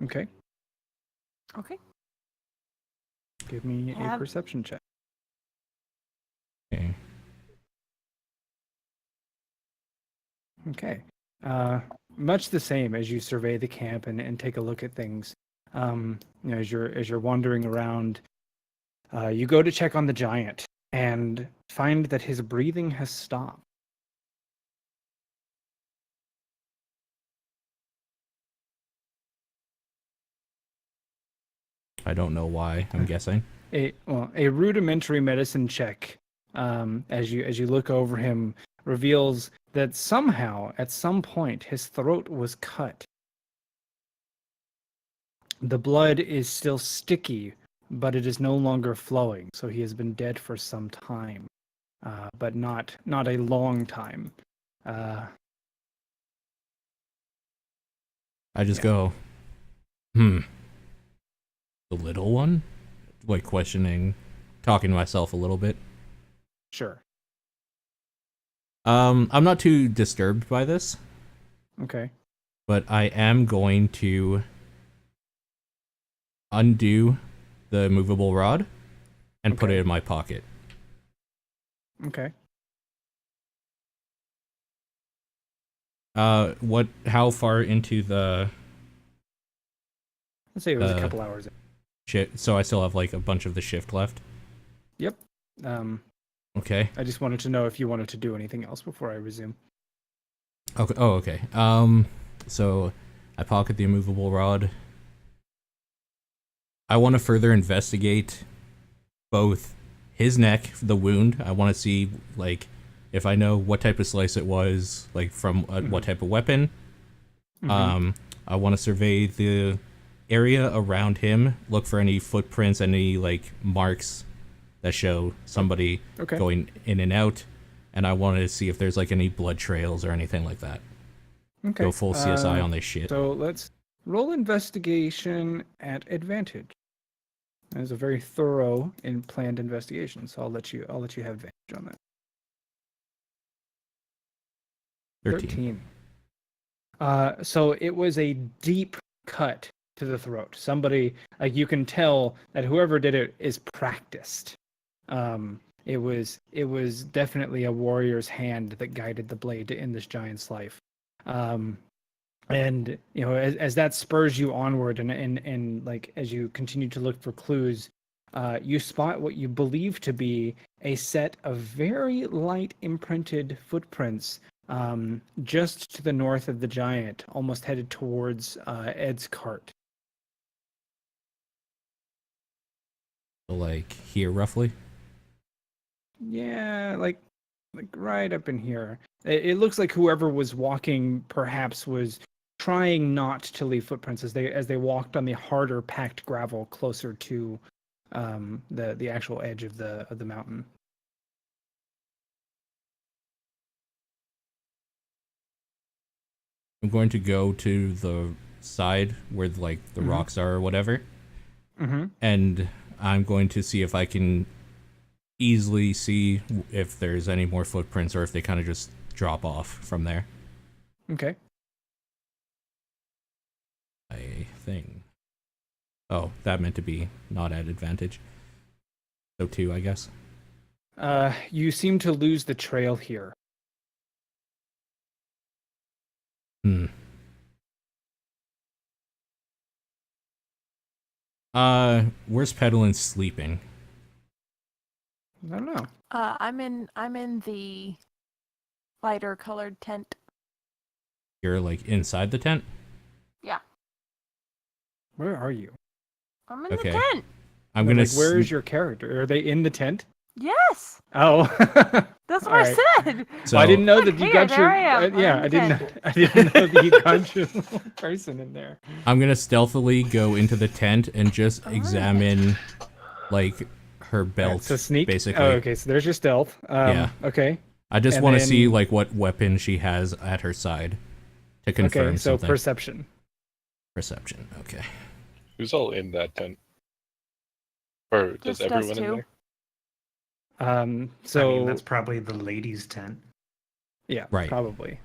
Okay. Okay. Give me a perception check. Okay. Okay. Much the same as you survey the camp and take a look at things. As you're wandering around, you go to check on the giant and find that his breathing has stopped. I don't know why, I'm guessing. A rudimentary medicine check, as you look over him, reveals that somehow, at some point, his throat was cut. The blood is still sticky, but it is no longer flowing. So he has been dead for some time, but not a long time. I just go, the little one? Like questioning, talking to myself a little bit. Sure. I'm not too disturbed by this. Okay. But I am going to undo the movable rod and put it in my pocket. Okay. How far into the... Let's say it was a couple hours. So I still have like a bunch of the shift left? Yep. Okay. I just wanted to know if you wanted to do anything else before I resume. Okay. Oh, okay. So I pocket the immovable rod. I want to further investigate both his neck, the wound. I want to see, like, if I know what type of slice it was, like, from what type of weapon. I want to survey the area around him, look for any footprints, any, like, marks that show somebody going in and out. And I wanted to see if there's, like, any blood trails or anything like that. Okay. Go full CSI on this shit. So let's roll investigation at advantage. That is a very thorough and planned investigation, so I'll let you have advantage on that. 13. So it was a deep cut to the throat. Somebody, like, you can tell that whoever did it is practiced. It was definitely a warrior's hand that guided the blade to end this giant's life. And as that spurs you onward and like as you continue to look for clues, you spot what you believe to be a set of very light imprinted footprints just to the north of the giant, almost headed towards Ed's cart. Like here, roughly? Yeah, like right up in here. It looks like whoever was walking perhaps was trying not to leave footprints as they walked on the harder packed gravel closer to the actual edge of the mountain. I'm going to go to the side where like the rocks are or whatever, and I'm going to see if I can easily see if there's any more footprints or if they kind of just drop off from there. Okay. I think. Oh, that meant to be not at advantage. So 2, I guess. You seem to lose the trail here. Where's Pedalin sleeping? I don't know. I'm in the lighter colored tent. You're like inside the tent? Yeah. Where are you? I'm in the tent. I'm gonna. Where is your character? Are they in the tent? Yes. Oh. That's what I said. So well, I didn't know that you got there your. I am. I didn't know that you got your person in there. I'm gonna stealthily go into the tent and just examine, like, her belt. Right, so sneak. Basically. Oh, okay. So there's your stealth. Yeah. Okay. I just want to see like what weapon she has at her side to confirm something. Perception. Perception. Okay. Who's all in that tent? Or does Just everyone us in two. there? So I mean, that's probably the ladies' tent. Yeah, right. Probably.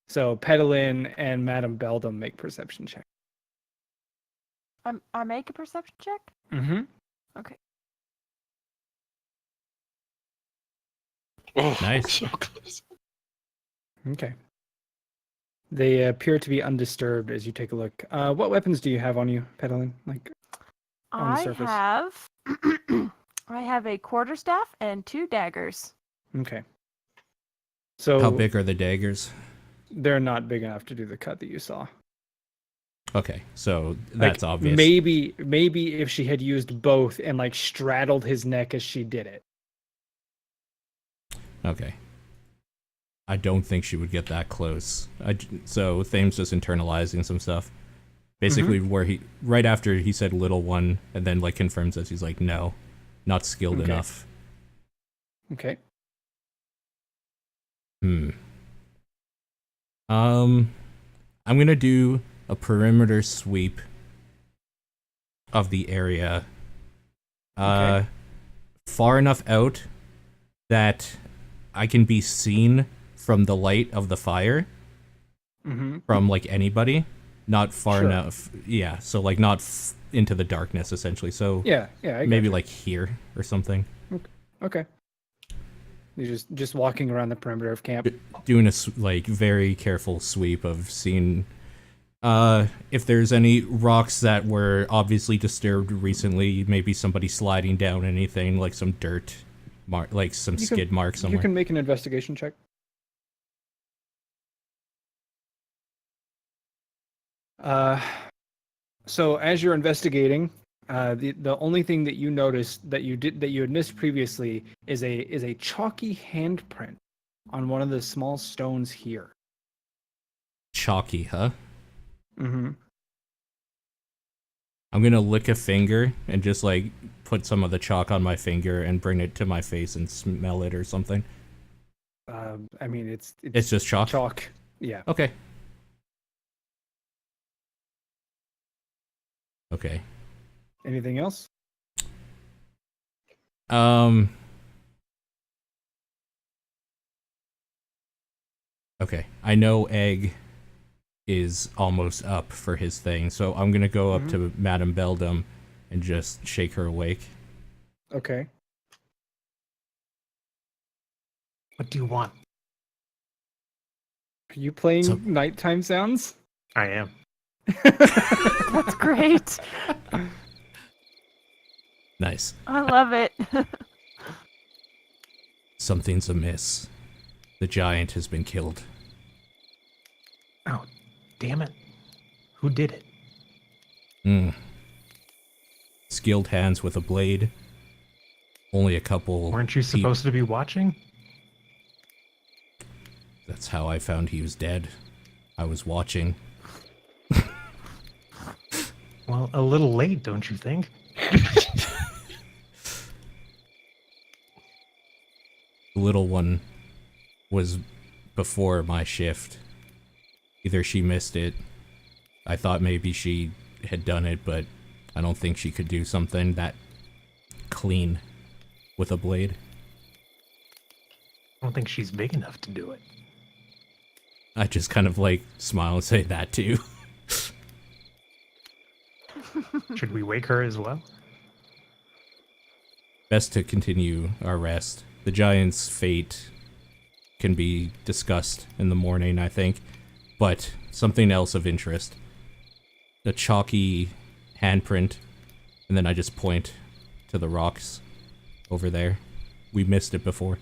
So Pedalin and Madame Beldam make perception checks. I make a perception check. Mm-hmm. Okay. Oh, Nice. so close. Okay. They appear to be undisturbed as you take a look. What weapons do you have on you, Petalin? Like on the surface? I have a quarterstaff and 2 daggers. Okay. So How big are the daggers? they're not big enough to do the cut that you saw. Okay, so that's Like, obvious. Maybe if she had used both and like straddled his neck as she did it. Okay. I don't think she would get that close. So Thames just internalizing some stuff. Basically, where right after he said little one, and then like confirms this, he's like, no, not skilled Okay. enough. Okay. I'm gonna do a perimeter sweep of the area. Okay. Far enough out that I can be seen from the light of the fire, from like anybody. Not far Sure. enough. Yeah, so like not into the darkness essentially. So Yeah. I maybe gotcha. like here or something. Okay. You're just walking around the perimeter of camp. Doing a like very careful sweep of seeing if there's any rocks that were obviously disturbed recently, maybe somebody sliding down anything, like some dirt, like some skid mark somewhere. You can make an investigation check. So as you're investigating, the only thing that you noticed that you had missed previously is a chalky handprint on one of the small stones here. Chalky, huh? Mm-hmm. I'm gonna lick a finger and just like put some of the chalk on my finger and bring it to my face and smell it or something. I mean, it's just chalk. Chalk. Yeah. Okay. Okay. Anything else? Okay. I know Egg is almost up for his thing, so I'm gonna go up to Madame Beldam and just shake her awake. Okay. What do you want? Are you playing So- nighttime sounds? I am. That's great. Nice. I love it. Something's amiss. The giant has been killed. Oh, damn it. Who did it? Skilled hands with a blade. Only a couple. Weren't you supposed to be watching? That's how I found he was dead. I was watching. Well, a little late, don't you think? The little one was before my shift. Either she missed it. I thought maybe she had done it, but I don't think she could do something that clean with a blade. I don't think she's big enough to do it. I just kind of like smile and say that too. Should we wake her as well? Best to continue our rest. The giant's fate can be discussed in the morning, I think. But something else of interest. A chalky handprint, and then I just point to the rocks over there. We missed it before.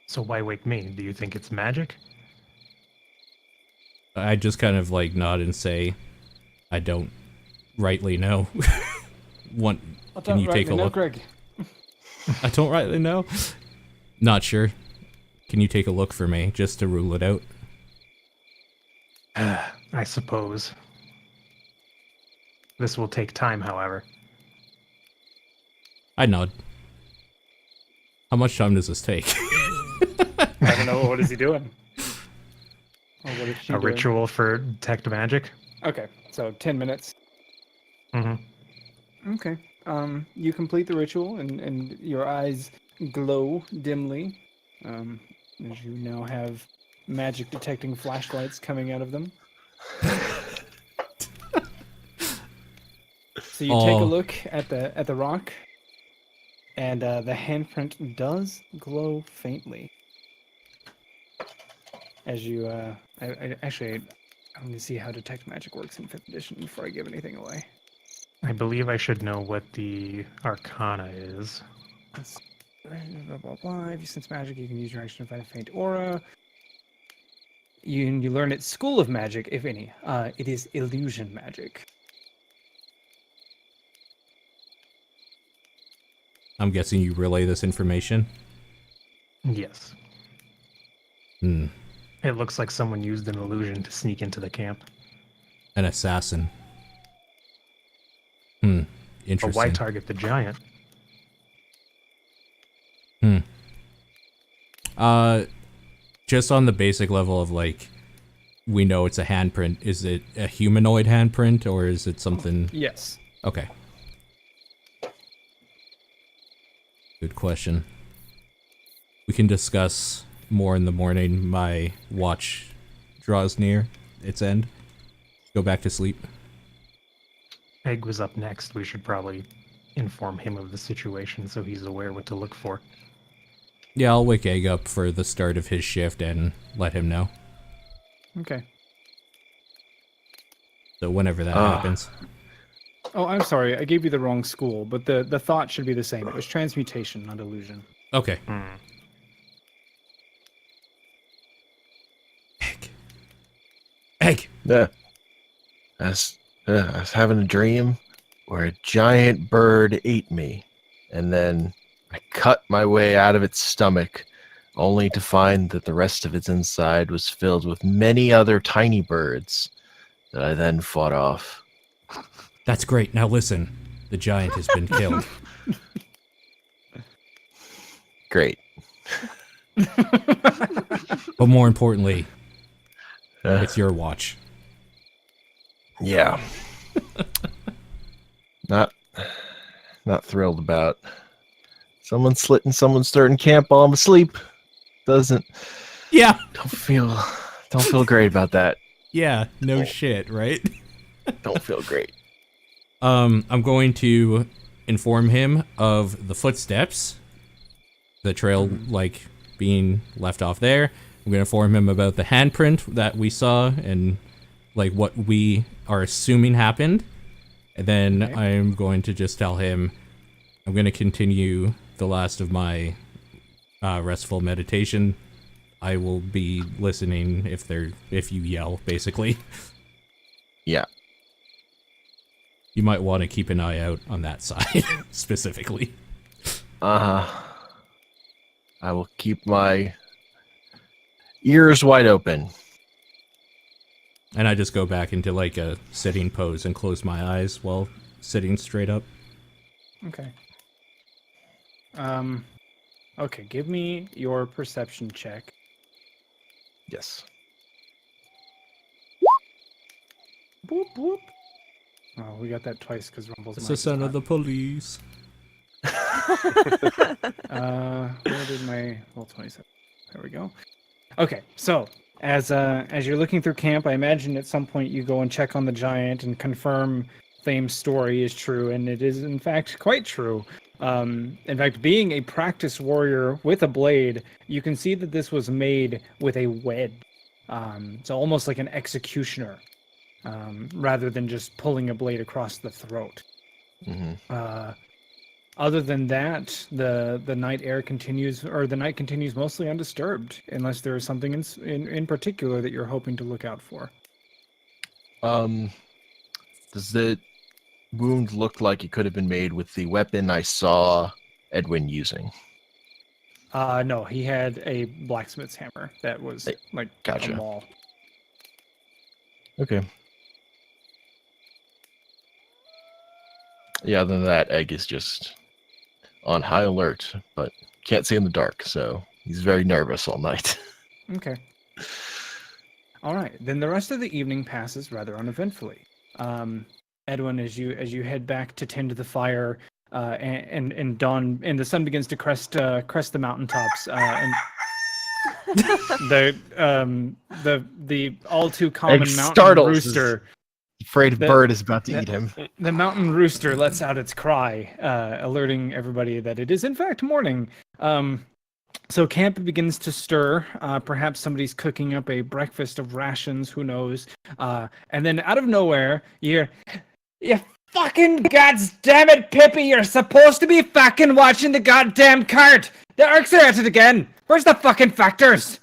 So why wake me? Do you think it's magic? I just kind of like nod and say, I don't rightly know. Can you take a look? Greg. I don't rightly know. Not sure. Can you take a look for me, just to rule it out? I suppose. This will take time, however. I nod. How much time does this take? I don't know. What is he doing? Or what is she A doing? ritual for detect magic? Okay, so 10 minutes. Mm-hmm. Okay. You complete the ritual, and your eyes glow dimly. as you now have magic detecting flashlights coming out of them. So you take a Oh. look at the rock, and the handprint does glow faintly. As you, actually, I'm going to see how detect magic works in 5th edition before I give anything away. I believe I should know what the Arcana is. Let's blah blah blah. If you sense magic, you can use your action to find a faint aura. You learn at School of Magic, if any. It is illusion magic. I'm guessing you relay this information. Yes. Hmm. It looks like someone used an illusion to sneak into the camp. An assassin. Hmm. But Interesting. why target the giant? Hmm. Just on the basic level of like, we know it's a handprint. Is it a humanoid handprint or is it something? Yes. Okay. Good question. We can discuss more in the morning. My watch draws near its end. Go back to sleep. Egg was up next. We should probably inform him of the situation so he's aware what to look for. Yeah, I'll wake Egg up for the start of his shift and let him know. Okay. So whenever that happens. Oh, I'm sorry. I gave you the wrong school, but the thought should be the same. It was transmutation, not illusion. Okay. Hmm. Egg! Yeah. I was having a dream where a giant bird ate me, and then I cut my way out of its stomach, only to find that the rest of its inside was filled with many other tiny birds that I then fought off. That's great. Now listen. The giant has been killed. Great. But more importantly, Uh, it's your watch. yeah. Not thrilled about someone slitting someone starting camp while I'm asleep. Don't Yeah. feel great about that. Yeah. No shit, right? Don't feel great. I'm going to inform him of the footsteps, the trail like being left off there. I'm going to inform him about the handprint that we saw and like what we are assuming happened. And then Okay. I'm going to just tell him I'm going to continue the last of my restful meditation. I will be listening if you yell, basically. Yeah. You might want to keep an eye out on that side, specifically. I will keep my ears wide open. And I just go back into like a sitting pose and close my eyes while sitting straight up. Okay. Okay, give me your perception check. Yes. Boop, boop. Oh, we got that twice because Rumble's It's mic the is son of hot. the police. Where did my... Well, 27. There we go. Okay, so as you're looking through camp, I imagine at some point you go and check on the giant and confirm Thame's story is true, and it is in fact quite true. In fact, being a practiced warrior with a blade, you can see that this was made with a wedge. So almost like an executioner, rather than just pulling a blade across the throat. Hmm. Other than that, the night air continues, or the night continues mostly undisturbed, unless there is something in particular that you're hoping to look out for. Does the wound look like it could have been made with the weapon I saw Edwin using? No, he had a blacksmith's hammer that was Hey, like gotcha. a maul. Okay. Yeah, other than that, Egg is just on high alert, but can't see in the dark, so he's very nervous all night. Okay. All right. Then the rest of the evening passes rather uneventfully. Edwin, as you head back to tend to the fire, and dawn and the sun begins to crest the mountaintops, and The all too common mountain startles his- rooster. Afraid The- bird is about to the- eat him. The mountain rooster lets out its cry, alerting everybody that it is in fact morning. So camp begins to stir. Perhaps somebody's cooking up a breakfast of rations. Who knows? And then out of nowhere, you fucking goddamn it, Pippi! You're supposed to be fucking watching the goddamn cart. The Urks are at it again. Where's the fucking factors?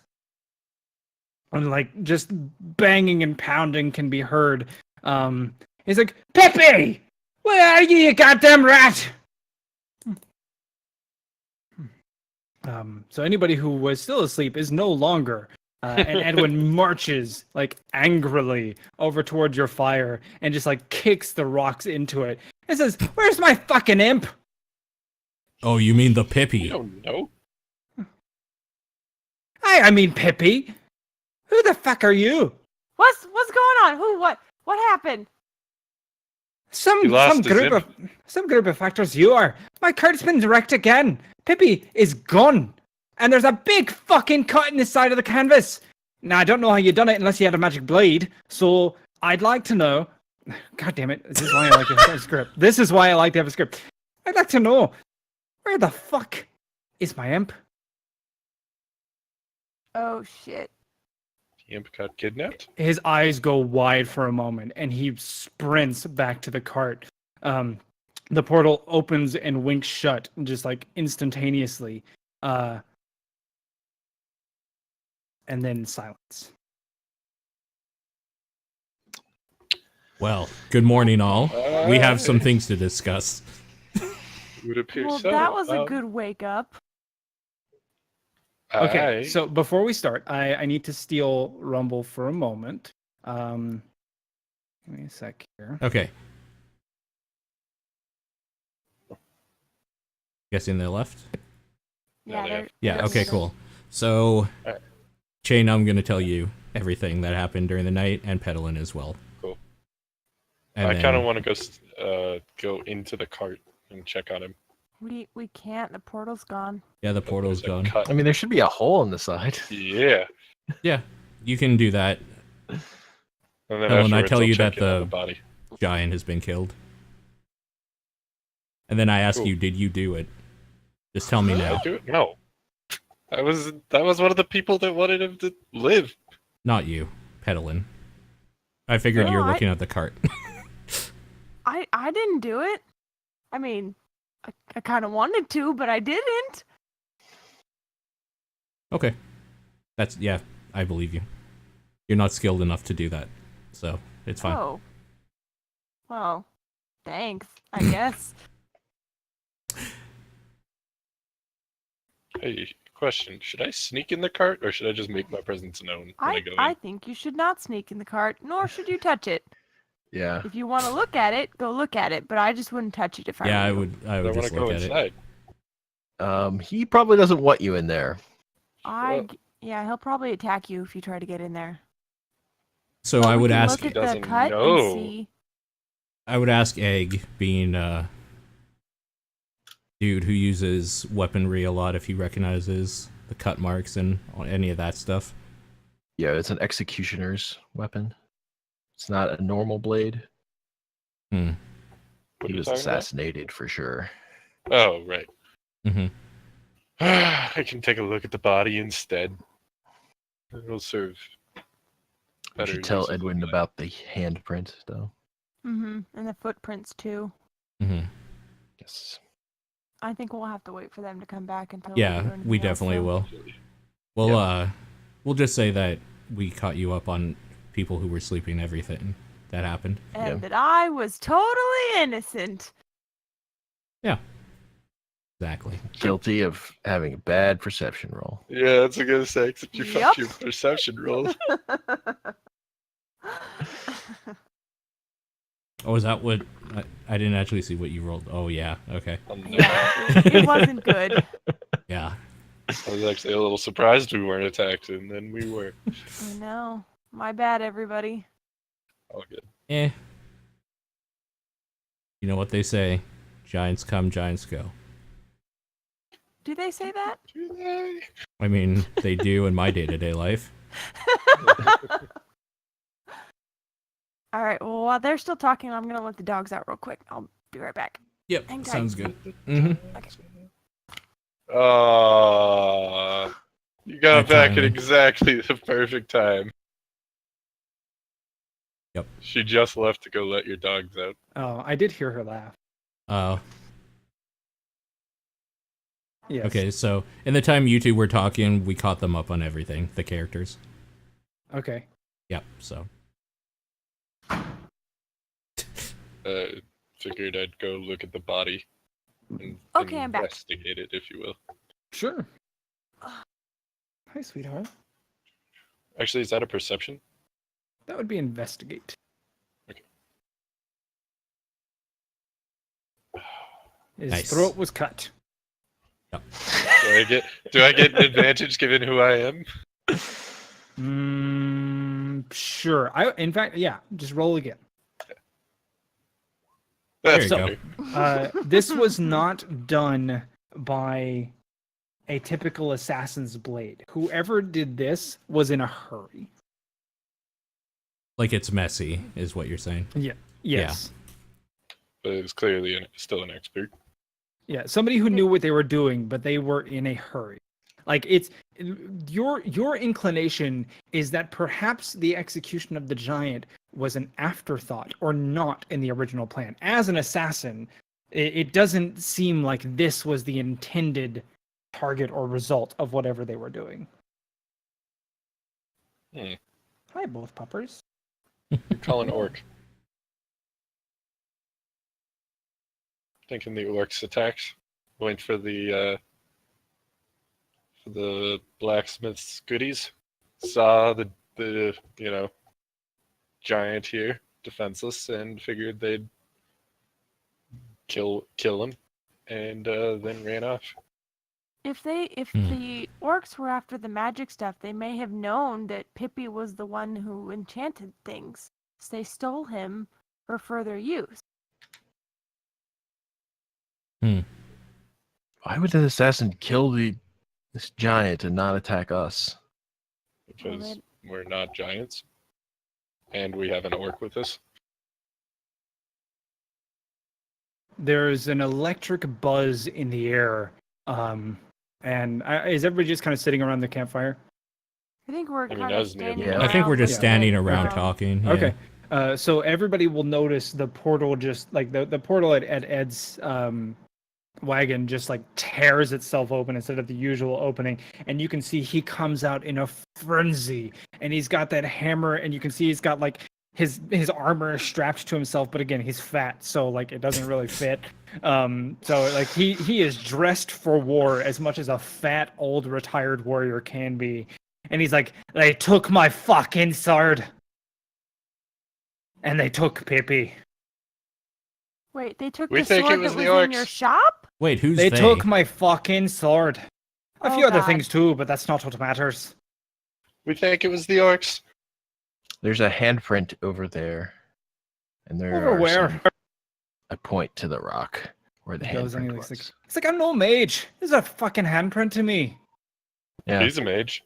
And like just banging and pounding can be heard. He's like, Pippi! Where are you, you goddamn rat? So anybody who was still asleep is no longer. And Edwin marches like angrily over towards your fire and just like kicks the rocks into it and says, "Where's my fucking imp?" Oh, you mean the You Pippi? don't know. I mean Pippi. Who the fuck are you? What's going on? Who? What happened? Some He lost his imp. group of factors you are. My cart's been wrecked again. Pippi is gone. And there's a big fucking cut in the side of the canvas. Now I don't know how you done it unless you had a magic blade. So I'd like to know. God damn it. This is why I like to have a script. This is why I like to have a script. I'd like to know, where the fuck is my imp? Oh shit. The imp got kidnapped. His eyes go wide for a moment and he sprints back to the cart. The portal opens and winks shut just like instantaneously. And then silence. Well, good morning, all. We have some things to discuss. It would appear Well, so. that was a good wake up. Okay, Aye. so before we start, I need to steal Rumble for a moment. Give me a sec here. Okay. Guessing they left? Yeah. they they're- have- Yeah, they're okay, leaving. cool. So, Alright. Chain, I'm going to tell you everything that happened during the night, and Pedalin as well. Cool. And I then- kind of want to go into the cart and check on him. We can't. The portal's gone. Yeah, the portal's There's a gone. cut. I mean, there should be a hole in the side. Yeah. Yeah, you can do that. And then Oh, and I afterwards, tell I'll you check that in on the- body. Giant has been killed. And then I ask Cool. you, did you do it? Just tell me Did I now. do it? No. That was one of the people that wanted him to live. Not you, Pedalin. I figured No, you're I- looking at the cart. I didn't do it. I mean, I kind of wanted to, but I didn't. Okay. Yeah, I believe you. You're not skilled enough to do that. So, it's fine. Oh. Well, thanks. I guess. Hey, question. Should I sneak in the cart or should I just make my presence known when I go in? I think you should not sneak in the cart, nor should you touch it. Yeah. If you want to look at it, go look at it. But I just wouldn't touch it if I Yeah, I were you. would I want just to go look at it. inside. He probably doesn't want you in there. Yeah, he'll probably attack you if you try to get in there. So But I we would can ask look at the Doesn't cut know. and see. Egg, being dude who uses weaponry a lot, if he recognizes the cut marks and any of that stuff. Yeah, it's an executioner's weapon. It's not a normal blade. Hmm. What are He you was talking about? assassinated for sure. Oh, right. Mm-hmm. I can take a look at the body instead. It'll serve. You better should tell uses Edwin than about the handprint, though. Mm-hmm. And the footprints too. Mm-hmm. Yes. I think we'll have to wait for them to come back until. Yeah, do anything we else, definitely though. will. Well, we'll just say that we caught you up on people who were sleeping, everything that happened. And Yeah. that I was totally innocent. Exactly. Guilty of having a bad perception roll. Yeah, that's what I was gonna say. Except you Yup. fucked your perception roll. Oh, is that what... I didn't actually see what you rolled. Oh, yeah. Okay. Yeah, it wasn't good. Yeah. I was actually a little surprised we weren't attacked, and then we were. I know. My bad, everybody. All good. Eh. You know what they say. Giants come, giants go. Do they say that? Do they? I mean, they do in my day-to-day life. All right. Well, while they're still talking, I'm gonna let the dogs out real quick. I'll be right back. Yep, Hang tight. sounds good. Mm-hmm. You got That back at timing. exactly the perfect time. Yep. She just left to go let your dogs out. Oh, I did hear her laugh. Oh, Yes. okay. So in the time you two were talking, we caught them up on everything, the characters. Okay. Yep. So Figured I'd go look at the body and Okay, I'm back. investigate it, if you will. Sure. Hi, sweetheart. Actually, is that a perception? That would be investigate. Okay. His Nice. throat was cut. yep. Do I get an advantage given who I am? Sure. In fact, yeah. Just roll again. That's There you better. This was not done by a typical assassin's blade. Whoever did this was in a hurry. Like it's messy, is what you're saying. Yeah. Yes. But it was clearly still an expert. Yeah. Somebody who knew what they were doing, but they were in a hurry. Like it's your inclination is that perhaps the execution of the giant was an afterthought or not in the original plan. As an assassin, it doesn't seem like this was the intended target or result of whatever they were doing. Hi, both puppers. You call an orc. Thinking the orcs attacks. Went for the blacksmith's goodies. Saw the giant here, defenseless, and figured they'd kill him, and then ran off. If the orcs were after the magic stuff, they may have known that Pippi was the one who enchanted things. So they stole him for further use. Why would the assassin kill this giant and not attack us? Because we're not giants, and we have an orc with us. There's an electric buzz in the air. And is everybody just kind of sitting around the campfire? I think we're I mean, kind that of was near standing the- around. I think we're just Yeah. standing around talking. Yeah. Okay. So everybody will notice the portal just like the portal at Ed's wagon just like tears itself open instead of the usual opening, and you can see he comes out in a frenzy, and he's got that hammer, and you can see he's got like his armor strapped to himself, but again he's fat, so like it doesn't really fit. So like he is dressed for war as much as a fat old retired warrior can be, and he's like, they took my fucking sword. And they took Pippi. Wait, they took We the think it sword was that the was in your orcs. shop? Wait, who's They they? took my fucking sword. A Oh, few other God. things too, but that's not what matters. We think it was the orcs. There's a handprint over there, and there Over are where? some- I point to the rock where the He goes and he handprint looks was. he's like, I'm no mage. This is a fucking handprint to me. Yeah, He's a mage.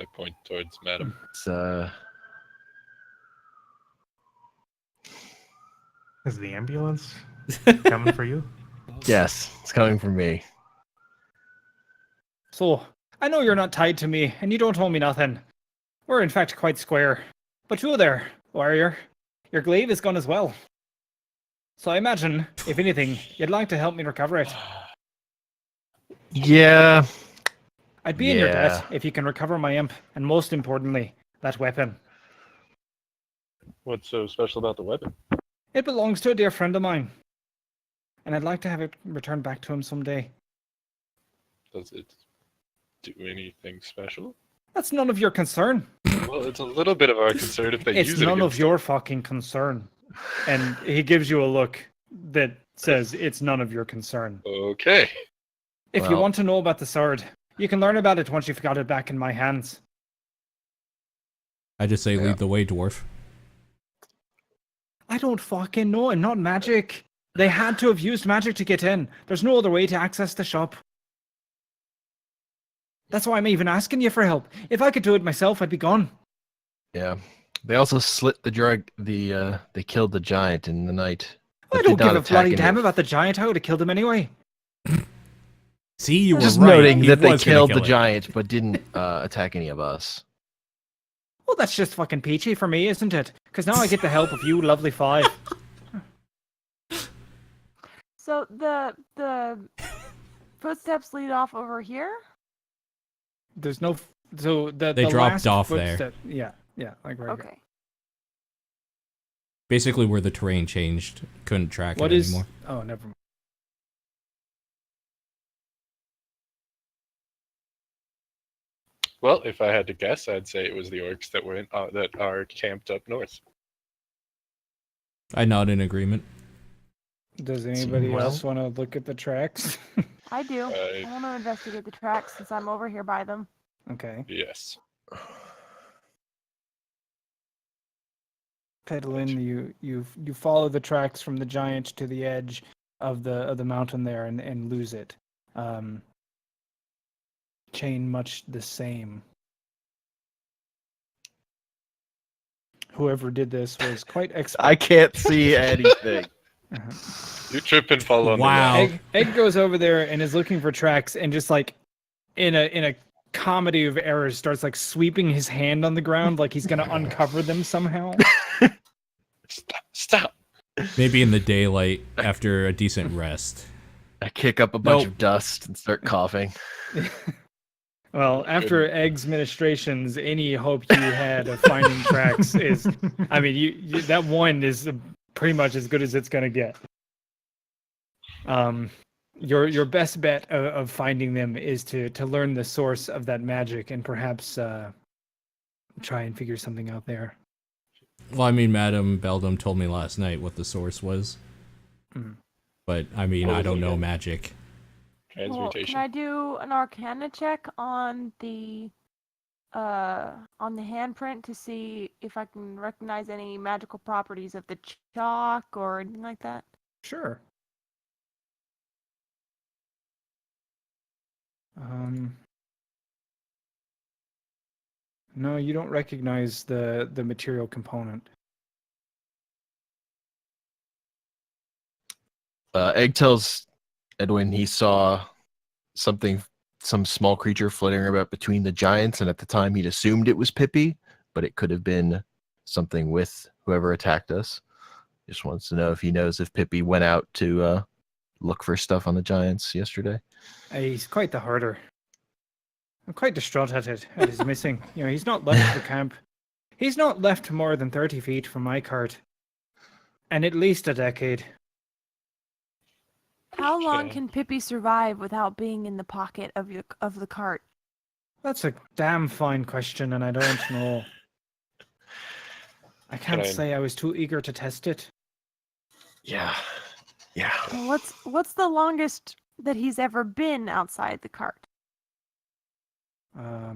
I point towards Madam. it's Is the ambulance coming for you? yes, it's coming from me. So, I know you're not tied to me, and you don't owe me nothing. We're in fact quite square. But you there, warrior. Your glaive is gone as well. So I imagine, if anything, you'd like to help me recover it. Yeah, I'd be in your Yeah. debt if you can recover my imp, and most importantly, that weapon. What's so special about the weapon? It belongs to a dear friend of mine. And I'd like to have it returned back to him someday. Does it do anything special? That's none of your concern. Well, it's a little bit of our concern if they It's use it none of against your fucking concern. And he gives you a look that says it's none of your concern. Okay. If you Well- want to know about the sword, you can learn about it once you've got it back in my hands. I just say Yeah. lead the way, dwarf. I don't fucking know. I'm not magic. They had to have used magic to get in. There's no other way to access the shop. That's why I'm even asking you for help. If I could do it myself, I'd be gone. Yeah. They also slit the drug. They killed the giant in the night. I but don't did not give a attack bloody any damn of- about the giant. I would have killed him anyway. See, you were Just right. noting He that they was gonna killed the kill it. giant, but didn't attack any of us. Well, that's just fucking peachy for me, isn't it? Because now I get the help of you lovely five. So the footsteps lead off over here. There's no... So They the dropped last off there. footstep- Yeah, like right here. Okay. Basically, where the terrain changed, couldn't track What it is... anymore. Oh, never mind. Well, if I had to guess, I'd say it was the orcs that were that are camped up north. I nod in agreement. Does anybody well. else want to look at the tracks? I do. I want to investigate the tracks since I'm over here by them. Okay. Yes. Pedalin, you follow the tracks from the giant to the edge of the mountain there and lose it. Chain much the same. Whoever did this was quite expert. I can't see anything. You trip and fall on Wow. the Egg goes over there and is looking for tracks and just like in a comedy of errors starts like sweeping his hand on the ground like he's gonna uncover them somehow. Stop. Maybe in the daylight after a decent rest. I kick up a bunch Nope. of dust and start coughing. Well, after Egg's ministrations, any hope you had of finding tracks is, I mean, you that one is pretty much as good as it's gonna get. Your best bet of finding them is to learn the source of that magic and perhaps try and figure something out there. Well, I mean, Madame Beldam told me last night what the source was. Mhm. But, I mean, What I was don't it know again? magic. Well, Transmutation. can I do an Arcana check on the handprint to see if I can recognize any magical properties of the chalk or anything like that? Sure. No, you don't recognize the material component. Egg tells Edwin he saw some small creature flitting about between the giants, and at the time he'd assumed it was Pippi, but it could have been something with whoever attacked us. Just wants to know if he knows if Pippi went out to look for stuff on the giants yesterday. He's quite the herder. I'm quite distraught at his missing. You know, he's not left the camp. He's not left more than 30 feet from my cart. And at least a decade. How long Okay. can Pippi survive without being in the pocket of the cart? That's a damn fine question, and I don't know. I can't I- say I was too eager to test it. Yeah. Well, what's the longest that he's ever been outside the cart? I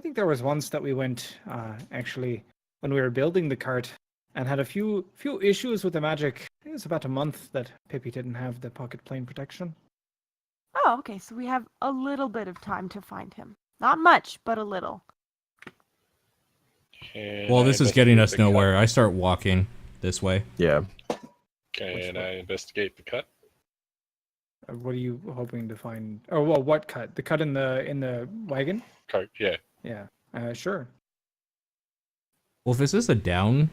think there was once that we went, actually, when we were building the cart, and had a few issues with the magic. I think it was about a month that Pippi didn't have the pocket plane protection. Oh, okay, so we have a little bit of time to find him. Not much, but a little. Can Well, I this is getting us investigate the nowhere. I start walking this way. Yeah. cut? Can I investigate the cut? What are you hoping to find? Oh, well, what cut? The cut in the wagon? Cart, yeah. Yeah. Sure. Well, if this is a down,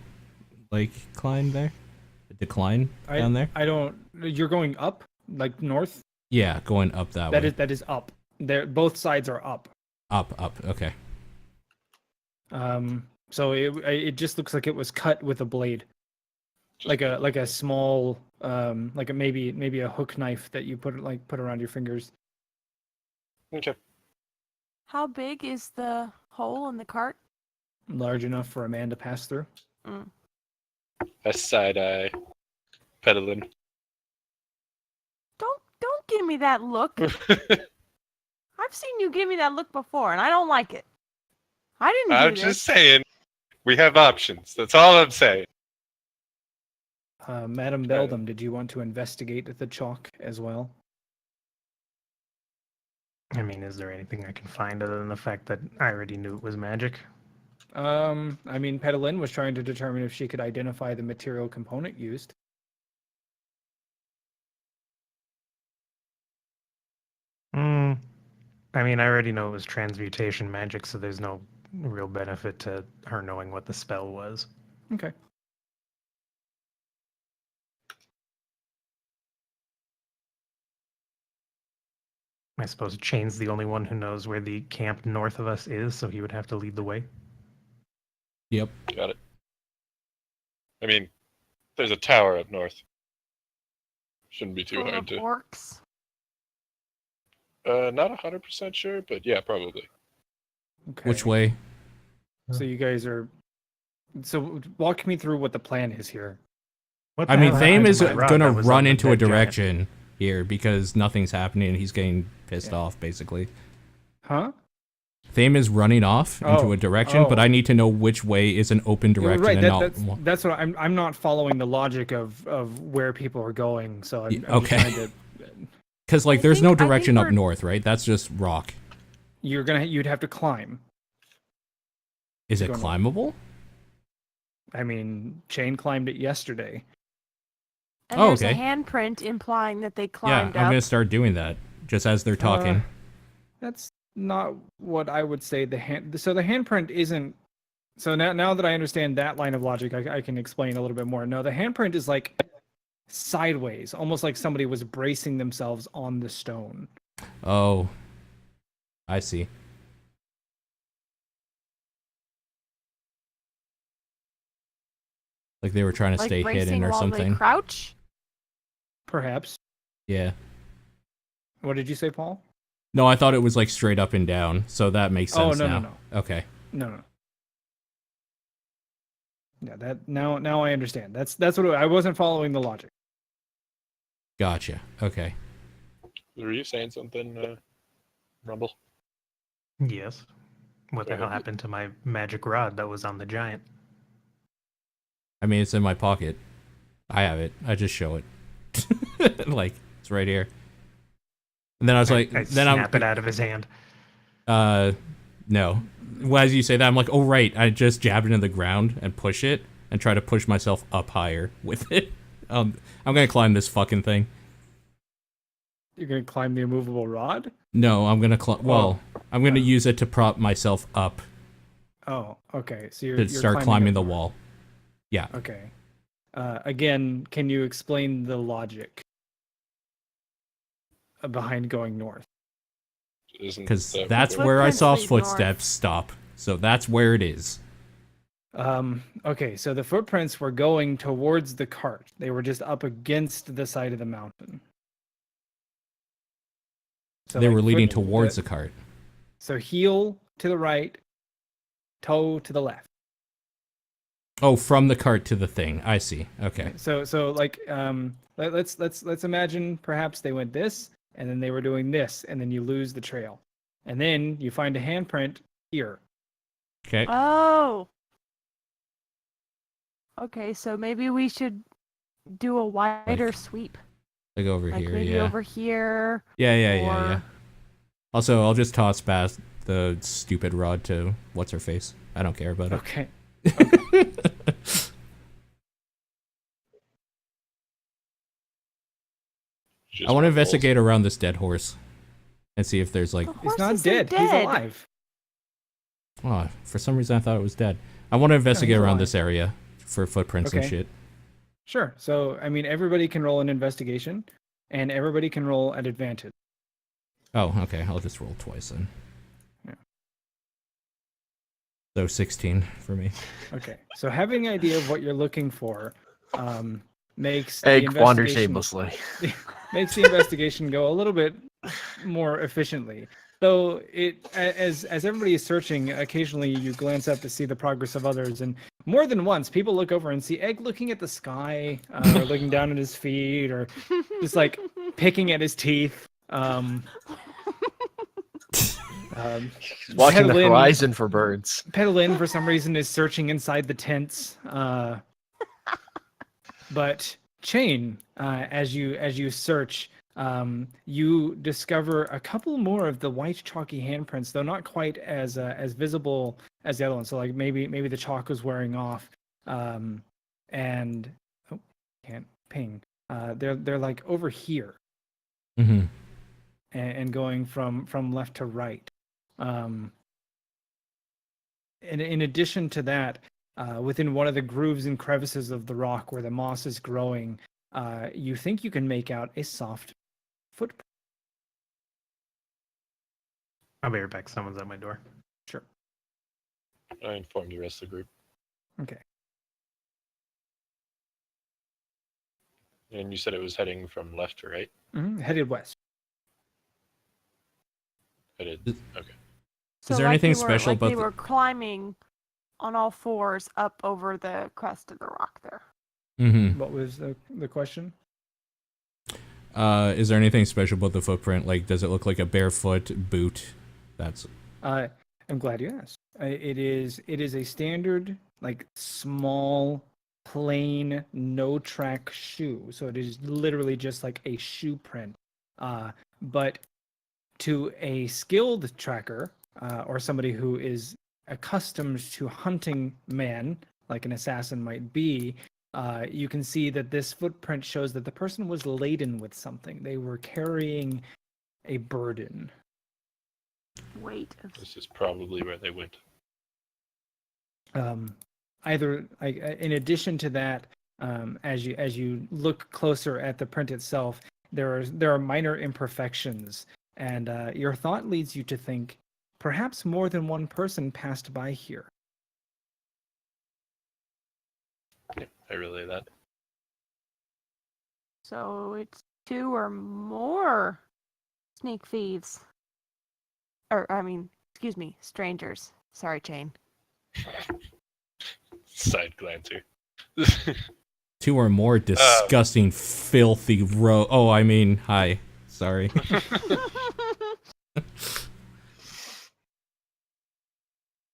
like, climb there? A decline down there? I don't. You're going up, like north. Yeah, going up that way. That is up. There, both sides are up. Up, okay. So it just looks like it was cut with a blade, like a small, like maybe a hook knife that you put around your fingers. Okay. How big is the hole in the cart? Large enough for a man to pass through. I side eye. Peddling. Don't give me that look. I've seen you give me that look before, and I don't like it. I didn't do I'm this. just saying, we have options. That's all I'm saying. Madam Beldam, did you want to investigate the chalk as well? I mean, is there anything I can find other than the fact that I already knew it was magic? I mean, Petalin was trying to determine if she could identify the material component used. I mean, I already know it was transmutation magic, so there's no real benefit to her knowing what the spell was. Okay. I suppose Chain's the only one who knows where the camp north of us is, so he would have to lead the way. Yep. Got it. I mean, there's a tower up north. Shouldn't be too Full hard of to. orcs. Not 100% sure, but yeah, probably. Okay. Which way? So you guys are. So walk me through what the plan is here. What I the mean, hell Thame happened is to my rod gonna that was run on the into a dead giant? direction here because nothing's happening and he's getting pissed off, basically. Huh? Thame is running off into a direction, but I need to know which way is an open direction Right. and not. That's what I'm not following the logic of where people are going. So I'm just okay. trying to. Because like, I there's no think direction up we're- north, right? That's just rock. You'd have to climb. Is it Go north. climbable? I mean, Chain climbed it yesterday. And Oh, there's okay. a handprint implying that they Yeah, climbed I'm up. gonna start doing that just as they're talking. That's not what I would say. The handprint isn't. So now that I understand that line of logic, I can explain a little bit more. No, the handprint is like sideways, almost like somebody was bracing themselves on the stone. Oh, I see. Like they were trying to like stay bracing hidden or while something. They crouch. Perhaps. Yeah. What did you say, Paul? No, I thought it was like straight up and down, so that makes sense no, now. no. Okay. No. Yeah, that now I understand. That's what I wasn't following the logic. Gotcha. Okay. Were you saying something, Rumble? Yes. What the hell happened to my magic rod that was on the giant? I mean, it's in my pocket. I have it. I just show it. Like, it's right here. And then I was like, I then snap it out of his hand. No. Well, as you say that, I'm like, oh, right. I just jab it in the ground and push it and try to push myself up higher with it. I'm going to climb this fucking thing. You're gonna climb the immovable rod? No, I'm going to Well, I'm going to use it to prop myself up Oh, okay. So to start climbing the up wall. Yeah. Okay. Again, can you explain the logic behind going north? Because that's where I saw Footprints lead north. footsteps stop. So that's where it is. Okay, so the footprints were going towards the cart. They were just up against the side of the mountain. So They like were leading towards the cart. So heel to the right, toe to the left. Oh, from the cart to the thing. I see. Okay. So like let's imagine perhaps they went this and then they were doing this and then you lose the trail. And then you find a handprint here. Okay. Oh. Okay, so maybe we should do a wider sweep. Like over Like here, maybe yeah. over here. Yeah. or- Also, I'll just toss past the stupid rod to what's her face. I don't care about it. Okay. I want to investigate around this dead horse and see if there's like. The He's horse not isn't dead. He's alive. Oh, for some reason I thought it was dead. I want to investigate he's around alive. this area for footprints and Okay. shit. Sure. So I mean everybody can roll an investigation and everybody can roll at advantage. Oh, okay. I'll just roll twice then. Yeah. So 16 for me. Okay. So having an idea of what you're looking for makes the Egg wanders investigation- aimlessly. makes the investigation go a little bit more efficiently. So as everybody is searching, occasionally you glance up to see the progress of others, and more than once, people look over and see Egg looking at the sky, or looking down at his feet, or just like picking at his teeth. Watching the Petalin- horizon for birds. Petalin, for some reason, is searching inside the tents. But Chain, as you search, you discover a couple more of the white chalky handprints, though not quite as visible as the other one. So like maybe the chalk was wearing off, and oh, can't ping. They're like over here Mm-hmm. and going from left to right. And in addition to that, within one of the grooves and crevices of the rock where the moss is growing, you think you can make out a soft footprint. I'll be right back. Someone's at my door. Sure. I informed the rest of the group. Okay. And you said it was heading from left to right? Headed west. Headed. Is- Okay. Is there like anything they were, special like about they the- were climbing on all fours up over the crest of the rock there? Mm-hmm. What was the question? Is there anything special about the footprint? Like, does it look like a barefoot boot? That's I'm glad you asked. It is a standard, like small, plain, no track shoe. So it is literally just like a shoe print. But to a skilled tracker, or somebody who is accustomed to hunting man, like an assassin might be, you can see that this footprint shows that the person was laden with something. They were carrying a burden. Weight of This is probably where they went. Either in addition to that, as you look closer at the print itself, there are minor imperfections, and your thought leads you to think perhaps more than one person passed by here. Yeah, I relay that. So it's 2 or more sneak thieves. Or, I mean, excuse me, strangers. Sorry, Chain. Side glancer. 2 or more disgusting, filthy Oh, I mean, hi. Sorry.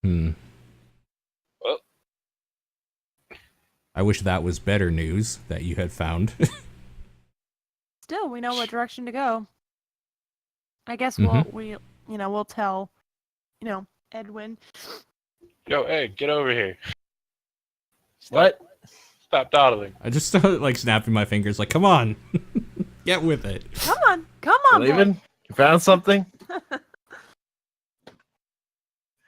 Hmm. Well, I wish that was better news that you had found. Still, we know what direction to go. I guess Mhm. we'll tell, Edwin. yo, hey, get over here. What? Stop dawdling. I just started like snapping my fingers, like, come on, get with it. Come on, boy. Leaving? You found something?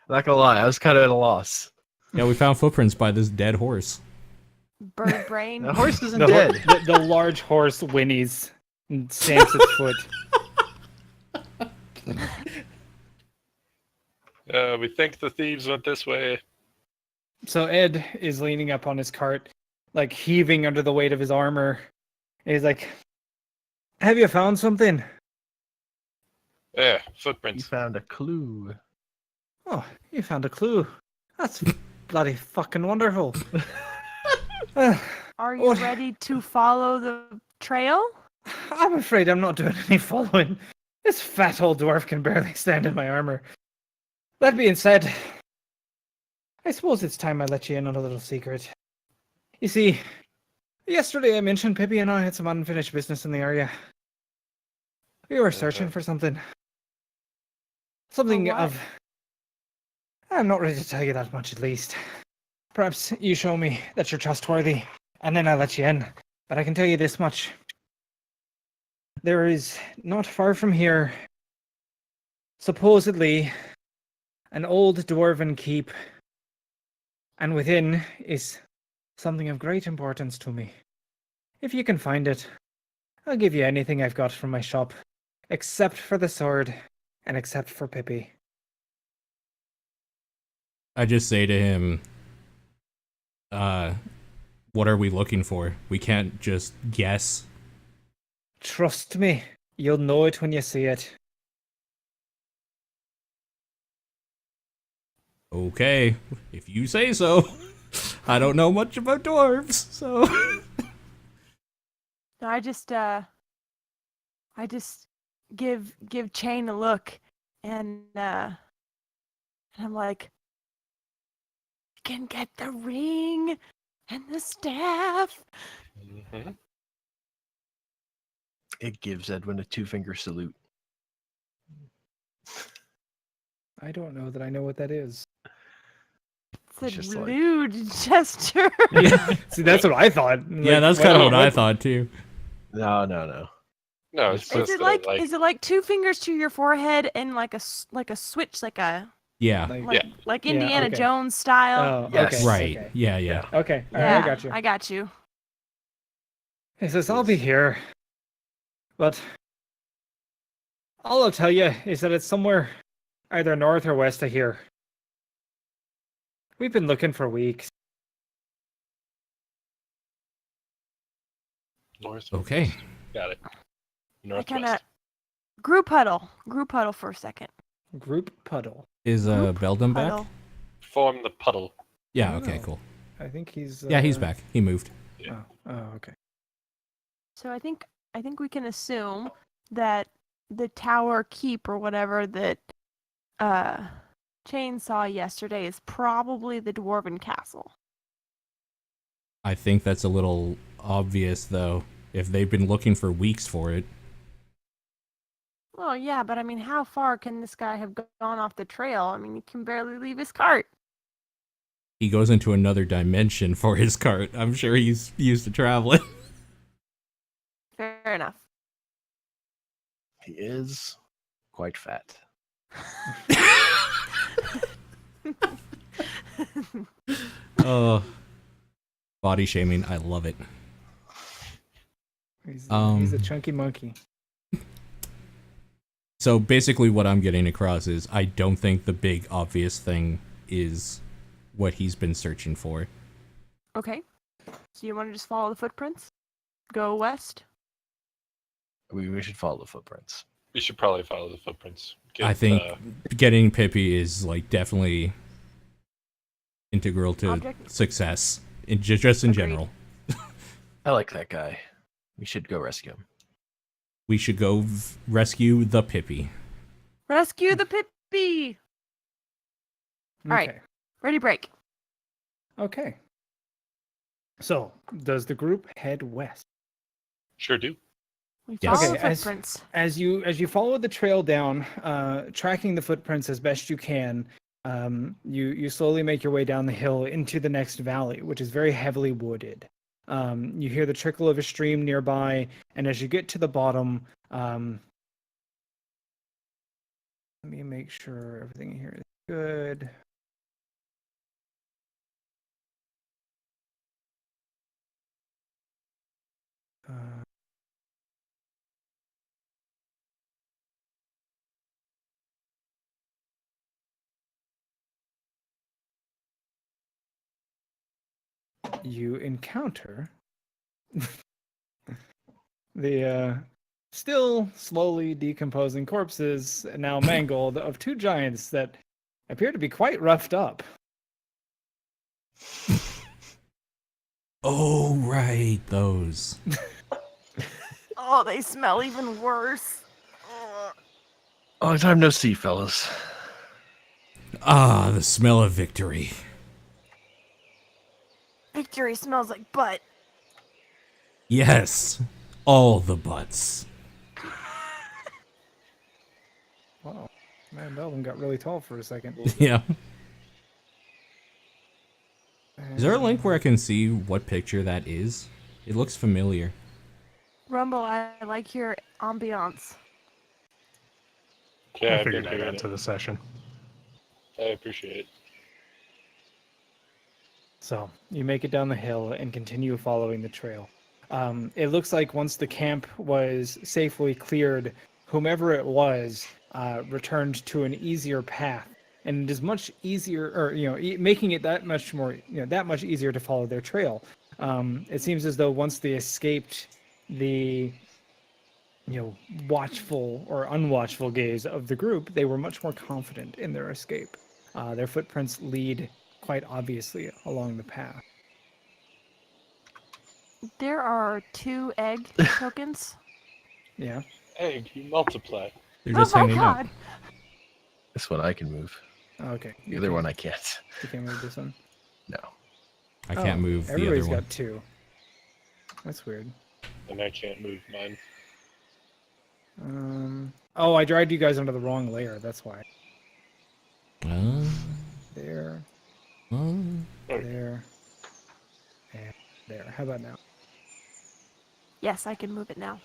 Not gonna lie, I was kind of at a loss. Yeah, we found footprints by this dead horse. Bird brain. The horse isn't The, dead. the large horse whinnies and stamps its foot. We think the thieves went this way. So Ed is leaning up on his cart, like heaving under the weight of his armor. And he's like, "Have you found something?" Yeah, You footprints. found a clue. Oh, you found a clue. That's bloody fucking wonderful. Uh, Are you What? ready to follow the trail? I'm afraid I'm not doing any following. This fat old dwarf can barely stand in my armor. That being said, I suppose it's time I let you in on a little secret. You see, yesterday I mentioned Pippi and I had some unfinished business in the area. We were searching for something. Something what? of... I'm not ready to tell you that much, at least. Perhaps you show me that you're trustworthy, and then I'll let you in. But I can tell you this much. There is, not far from here, supposedly, an old dwarven keep, and within is something of great importance to me. If you can find it, I'll give you anything I've got from my shop, except for the sword, and except for Pippi. I just say to him, what are we looking for? We can't just guess. Trust me, you'll know it when you see it. Okay, if you say so. I don't know much about dwarves, so. No, I just give Chain a look, and I'm like, you can get the ring and the staff hmm It gives Edwin a 2-finger salute. I don't know that I know what that is. It's a just like- lewd gesture. Yeah. See, that's what I thought. Yeah, that's kind of what I thought too. No. No, it's Is just it like, is it like 2 fingers to your forehead and like a switch, like Yeah. like Yeah, Indiana okay. Jones style? Oh, Yes. okay. Right. Okay. Yeah. Yeah. Okay. All right, Yeah, I got you. I got you. He says, I'll be here. But all I'll tell you is that it's somewhere either north or west of here. We've been looking for weeks. north. Okay. Got it. I Northwest. kind of group huddle for a second. Group puddle. Is Group Beldam back? huddle. Form the puddle. Yeah. Oh. Okay. Cool. I think he's. Yeah, he's back. He moved. Oh, okay. So I think we can assume that the tower keep or whatever that Chain saw yesterday is probably the dwarven castle. I think that's a little obvious, though. If they've been looking for weeks for it. Well, yeah, but I mean, how far can this guy have gone off the trail? I mean, he can barely leave his cart. He goes into another dimension for his cart. I'm sure he's used to traveling. Fair enough. He is quite fat. Oh, body shaming. I love it. He's Um, a chunky monkey. So basically what I'm getting across is I don't think the big obvious thing is what he's been searching for. Okay. So you want to just follow the footprints? Go west? We should follow the footprints. We should probably follow the footprints. I think getting Pippi is like definitely integral to Object? success, just in Agreed. general. I like that guy. We should go rescue him. We should go rescue the Pippi. Rescue the Pippi! Alright. Okay. Ready, break. Okay. So, does the group head west? sure do. We Yes. follow Okay, the as- footprints. As you follow the trail down, tracking the footprints as best you can, you slowly make your way down the hill into the next valley, which is very heavily wooded. You hear the trickle of a stream nearby, and as you get to the bottom, let me make sure everything here is good. You encounter the still slowly decomposing corpses, now mangled, of two giants that appear to be quite roughed up. Oh, right, those. Oh, they smell even worse. Ugh. Long time no see, fellas. Ah, the smell of victory. Victory smells like butt. Yes, all the butts. Wow, man, Melvin got really tall for a second. Yeah. Is there a link where I can see what picture that is? It looks familiar. Rumble, I like your ambiance. Yeah, I I figured I'd appreciate add it. to the session. I appreciate it. So you make it down the hill and continue following the trail. It looks like once the camp was safely cleared, whomever it was returned to an easier path, and it is much easier, or making it that much more, that much easier to follow their trail. It seems as though once they escaped the watchful or unwatchful gaze of the group, they were much more confident in their escape. Their footprints lead quite obviously along the path. There are 2 egg tokens. Yeah. Egg, you multiply. They're Oh just my hanging out. god! This one I can move. Okay. The other one I can't. You can't move this one. No. I can't Oh, move the other Everybody's one. got 2. That's weird. And I can't move mine. Oh, I dragged you guys under the wrong layer. That's why. Uh, There, uh, there, and there. How about now? Yes, I can move it now.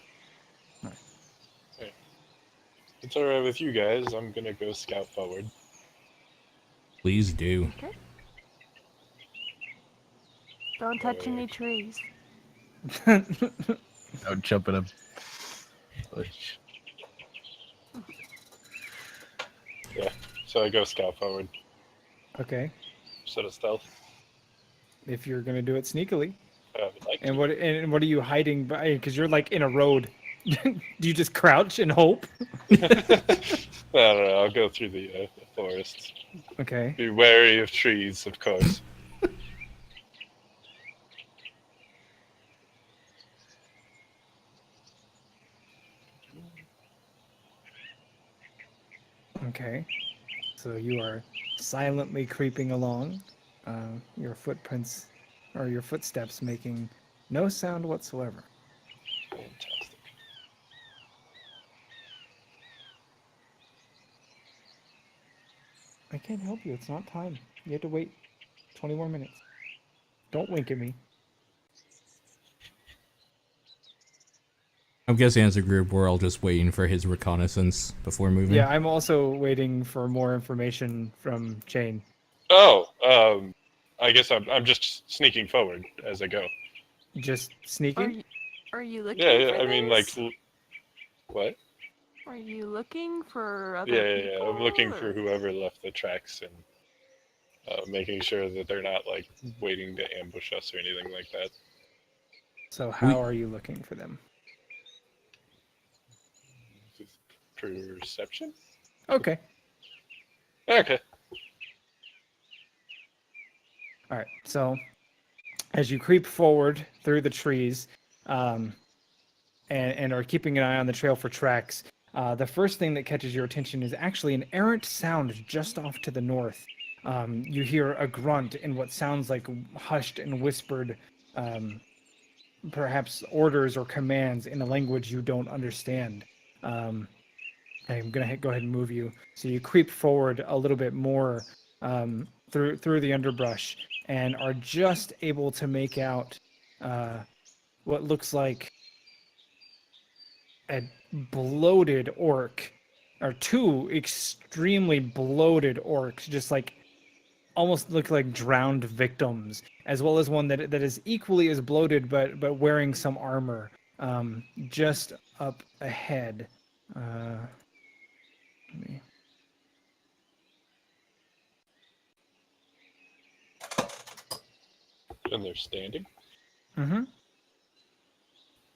It's alright with you guys. I'm gonna go scout forward. please do. Okay. Don't touch any trees. Don't jump in a bush. So I go scout forward. Okay. Instead of stealth. If you're gonna do it sneakily. I would like And to. what are you hiding by? Because you're like in a road. Do you just crouch and hope? I don't know. I'll go through the forest. Okay. Be wary of trees, of course. Okay. So you are silently creeping along. Your footprints or your footsteps making no sound whatsoever. Fantastic. I can't help you. It's not time. You have to wait 20 more minutes. Don't wink at me. I'm guessing as a group, we're all just waiting for his reconnaissance before moving. Yeah, I'm also waiting for more information from Chain. Oh, I guess I'm just sneaking forward as I go. Just Are sneaking? you, are you looking Yeah, for I mean, like, this? what? Are you looking for other Yeah. people? I'm looking for or- whoever left the tracks and making sure that they're not, like, waiting to ambush us or anything like that. So how are you looking for them? Perception? Okay. Okay. All right. So as you creep forward through the trees, and are keeping an eye on the trail for tracks, the first thing that catches your attention is actually an errant sound just off to the north. You hear a grunt in what sounds like hushed and whispered, perhaps orders or commands in a language you don't understand. I'm gonna go ahead and move you. So you creep forward a little bit more through the underbrush and are just able to make out what looks like a bloated orc, or two extremely bloated orcs, just like almost look like drowned victims, as well as one that is equally as bloated but wearing some armor, just up ahead. Let me... And they're standing? Mm-hmm.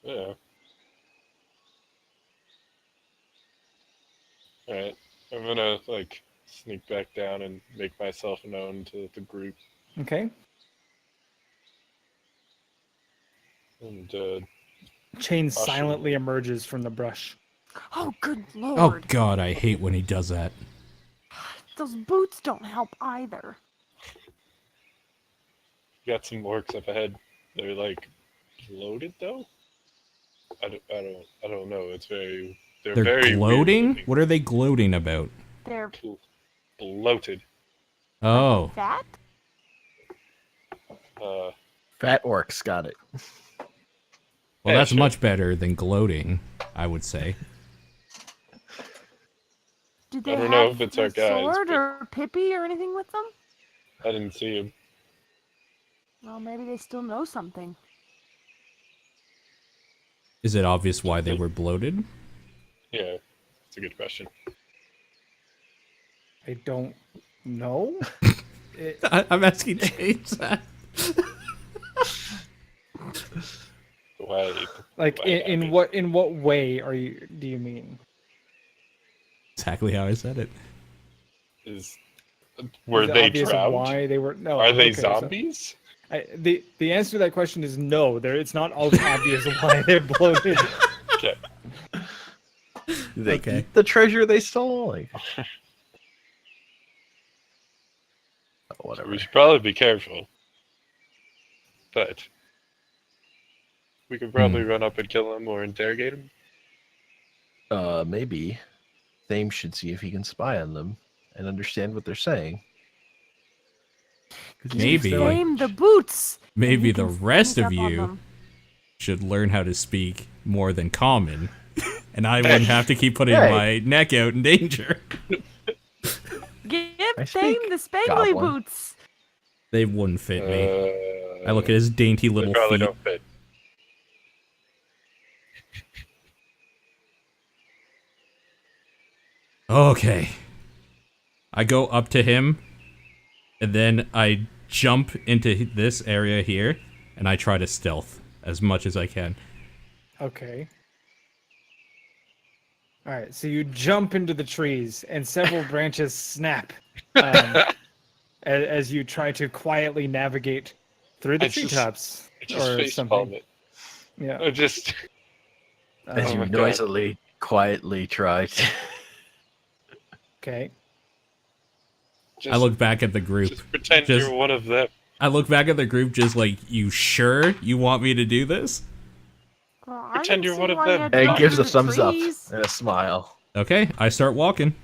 Yeah. Alright. I'm gonna, like, sneak back down and make myself known to the group. Okay. And, Chain Usher. silently emerges from the brush. Oh, good Oh lord! god, I hate when he does that. Those boots don't help either. got some orcs up ahead. They're, like, bloated, though? I don't know. It's very... They're very weird gloating? looking. What are they gloating about? They're Bloated. Oh, fat? Fat orcs got it. well, Yeah, that's sure. much better than gloating, I would say. Did they I don't know have if it's the our guys, sword but- or Pippi or anything with them? I didn't see him. Well, maybe they still know something. Is it obvious why they were bloated? Yeah, that's a good question. I don't know. I'm asking James that. Why? Like why in what way do you mean? Exactly how I said it. Were Is it they obvious of drowned? why they were? No. Are they okay, so- zombies? The answer to that question is no. It's not obvious why they're bloated. Okay. They Okay. eat the treasure they stole? Like, whatever. We should probably be careful. But We could probably run up and kill him or interrogate him. Maybe Thame should see if he can spy on them and understand what they're saying. 'Cause he speaks Maybe. their Name the language. boots. and Maybe he the can rest sneak of up on you them. should learn how to speak more than common, and I wouldn't have to keep putting Hey. my neck out in danger. Give I Thame speak the spangly goblin. boots. They wouldn't fit me. I look at They his dainty little probably feet. don't fit. Okay. I go up to him, and then I jump into this area here, and I try to stealth as much as I can. Okay. All right, so you jump into the trees, and several branches snap as you try to quietly navigate through the I just- treetops I just or face something. palm it. Yeah. I just As Oh you my God. noisily, quietly try to. Okay. I look back at the group. Just pretend Just- you're one of them. I look back at the group just like, you sure you want me to do this? Well, I Pretend didn't you're see one of why you them. had to Egg go gives through a the thumbs up trees. and a smile. Okay, I start walking.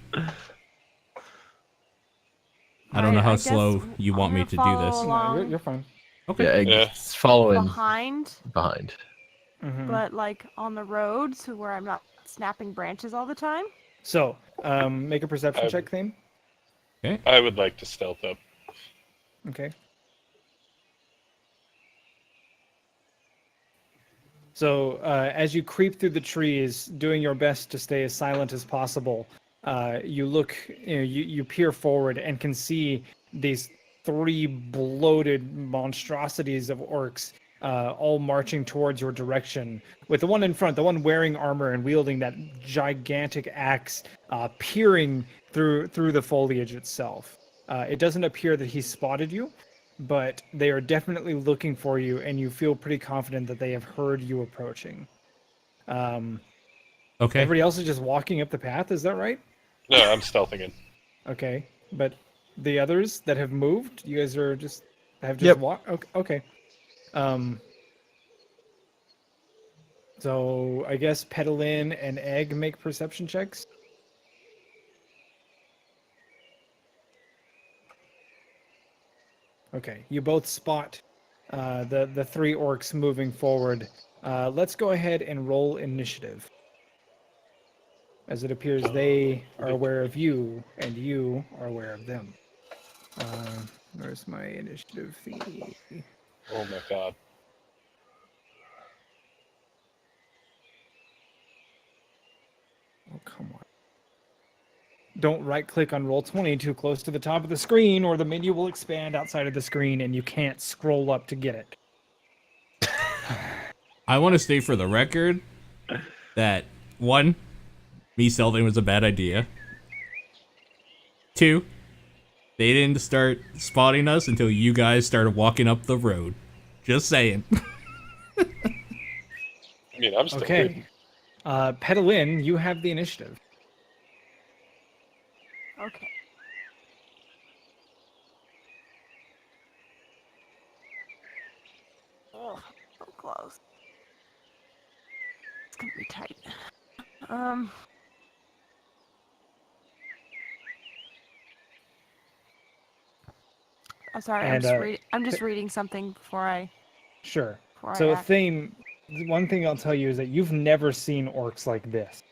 I don't know how I guess slow you I'm want me gonna to do follow this. No, along you're fine. Okay. Yeah, Egg Yeah. is following behind, behind. Mhm. but like on the road, so where I'm not snapping branches all the time. So, make a perception I- check, Thame. I would like to stealth up. Okay. So, as you creep through the trees, doing your best to stay as silent as possible, you look, you peer forward and can see these three bloated monstrosities of orcs, all marching towards your direction. With the one in front, the one wearing armor and wielding that gigantic axe, peering through the foliage itself. It doesn't appear that he spotted you, but they are definitely looking for you, and you feel pretty confident that they have heard you approaching. Okay. Everybody else is just walking up the path, is that right? No, I'm stealthing in. Okay, but the others that have moved, you guys are just have just Yep. walked. Okay. So I guess Petalin and Egg make perception checks. Okay, you both spot the three orcs moving forward. Let's go ahead and roll initiative. As it appears they are aware of you, and you are aware of them. Where's my initiative thingy? Oh my god. Oh, come on. Don't right-click on Roll20 too close to the top of the screen, or the menu will expand outside of the screen, and you can't scroll up to get it. I want to state for the record that, one, me stealthing was a bad idea. Two, they didn't start spotting us until you guys started walking up the road. Just saying. I mean, I'm still Okay. Petalin, you have the initiative. Okay. Oh, so close. It's gonna be tight. I'm sorry. And, I'm just reading something before I. Sure. Before So, I act. Thame, one thing I'll tell you is that you've never seen orcs like this.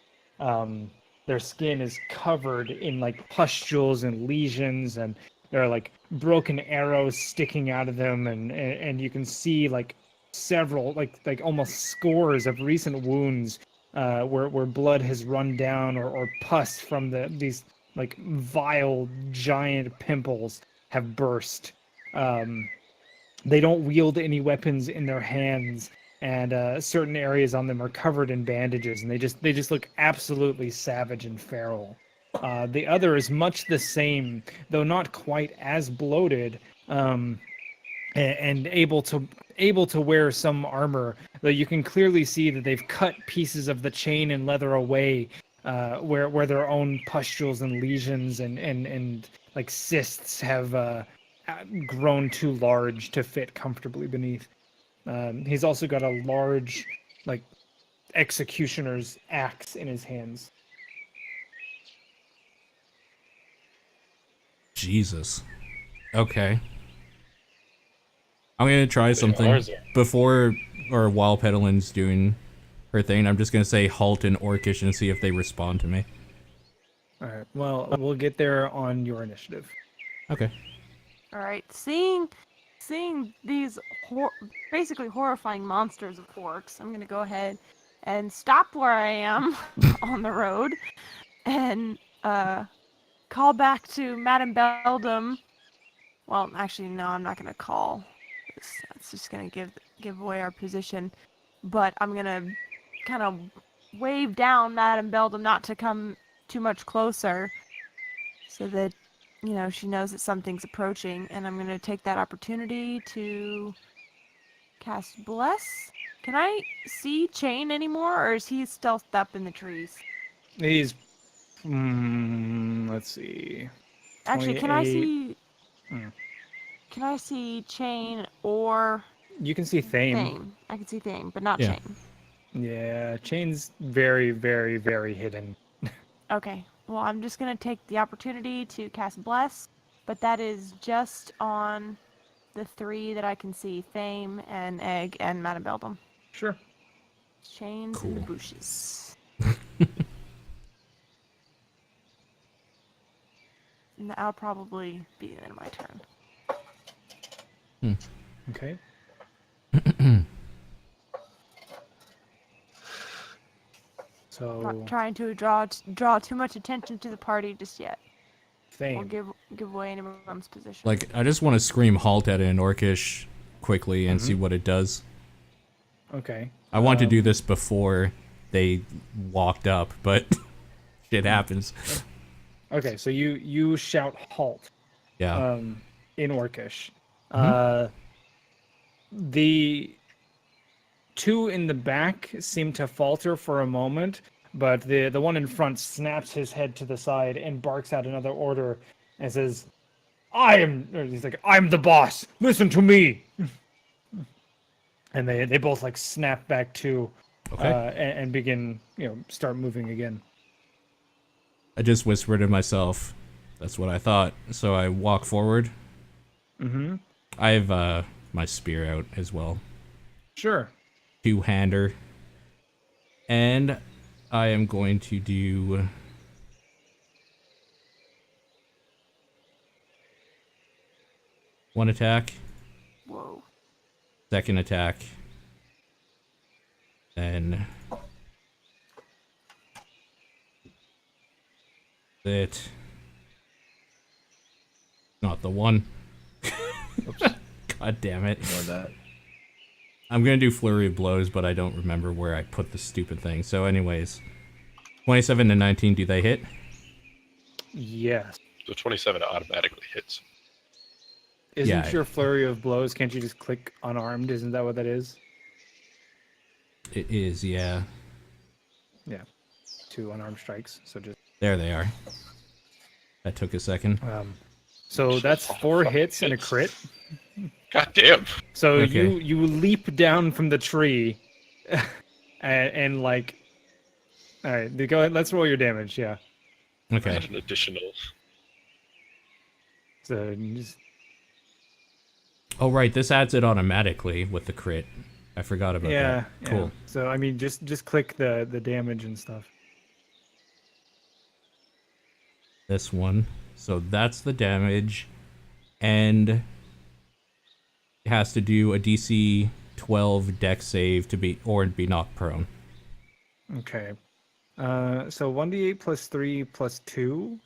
Their skin is covered in like pustules and lesions, and there are like broken arrows sticking out of them, and you can see like several, like almost scores of recent wounds where blood has run down, or pus from these like vile giant pimples have burst. They don't wield any weapons in their hands, and certain areas on them are covered in bandages, and they just look absolutely savage and feral. The other is much the same, though not quite as bloated, and able to wear some armor. Though you can clearly see that they've cut pieces of the chain and leather away, where their own pustules and lesions and like cysts have grown too large to fit comfortably beneath. He's also got a large, like, executioner's axe in his hands. Jesus. Okay. I'm gonna try something ours are- before or while Pedalin's doing her thing. I'm just gonna say halt in Orcish and see if they respond to me. All right. Well, we'll get there on your initiative. Okay. All right, seeing these basically horrifying monsters of orcs, I'm gonna go ahead and stop where I am on the road and call back to Madame Beldam. Well, actually, no, I'm not gonna call. That's just gonna give away our position. But I'm gonna kind of wave down Madame Beldam not to come too much closer, so that she knows that something's approaching, and I'm gonna take that opportunity to cast Bless. Can I see Chain anymore, or is he stealthed up in the trees? He's, let's see. Actually, can I 28. see? Hmm. Can I see Chain or You can see Thame. Thame? I can see Thame, but not Yeah. Chain. Yeah, Chain's very, very, very hidden. Okay. Well, I'm just gonna take the opportunity to cast Bless, but that is just on the 3 that I can see: Thame and Egg and Madame Beldam. Sure. Chains in the Cool. bushes. And that'll probably be the end of my turn. Okay. So, Not trying to draw too much attention to the party just yet, or Thame. give away anyone's position. Like, I just want to scream halt at it in Orcish quickly and see what it does. Okay. I want to do this before they walked up, but shit happens. Okay, so you shout halt. Yeah. In Orcish. The 2 in the back seem to falter for a moment, but the one in front snaps his head to the side and barks out another order and says, he's like, I'm the boss, listen to me. And they both like snap back to Okay. and begin, start moving again. I just whispered to myself, that's what I thought. So I walk forward. Mm-hmm. I have my spear out as well. Sure. Two-hander. And I am going to do... one attack, Whoa. second attack, then... it. Not the one. Oops. God damn it. Ignore that. I'm gonna do flurry of blows, but I don't remember where I put the stupid thing. So anyways, 27 to 19, do they hit? Yes. So 27 automatically hits. Isn't Yeah. your flurry of blows, can't you just click unarmed? Isn't that what that is? It is, yeah. Yeah. 2 unarmed strikes. So just There they are. That took a second. so that's 4 hits and a hits. crit. God damn. So Okay. you leap down from the tree and like, all right, go ahead, let's roll your damage. Yeah. Okay. Add an additional. So you just, Oh, right, this adds it automatically with the crit. I forgot about yeah, that. yeah. Cool. So I mean, just click the damage and stuff. This one. So that's the damage. And it has to do a DC 12 dex save to be knocked prone. Okay. So 1d8 plus 3 plus 2.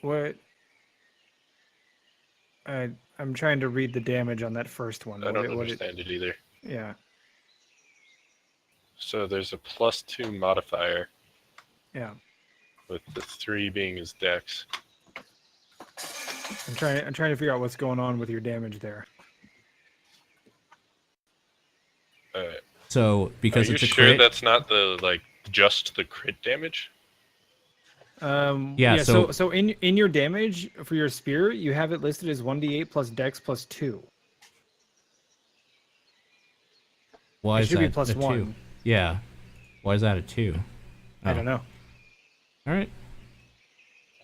What? I'm trying to read the damage on that first one. I don't understand it either. Yeah. So there's a +2 modifier, Yeah. with the 3 being his dex. I'm trying to figure out what's going on with your damage there. Alright. So because Are you it's a sure crit, that's not just the crit damage? Yeah, So in your damage for your spear, you have it listed as 1d8 plus dex plus 2. Why It is should that be plus a 2? 1. Yeah. Why is that a 2? I don't know. All right.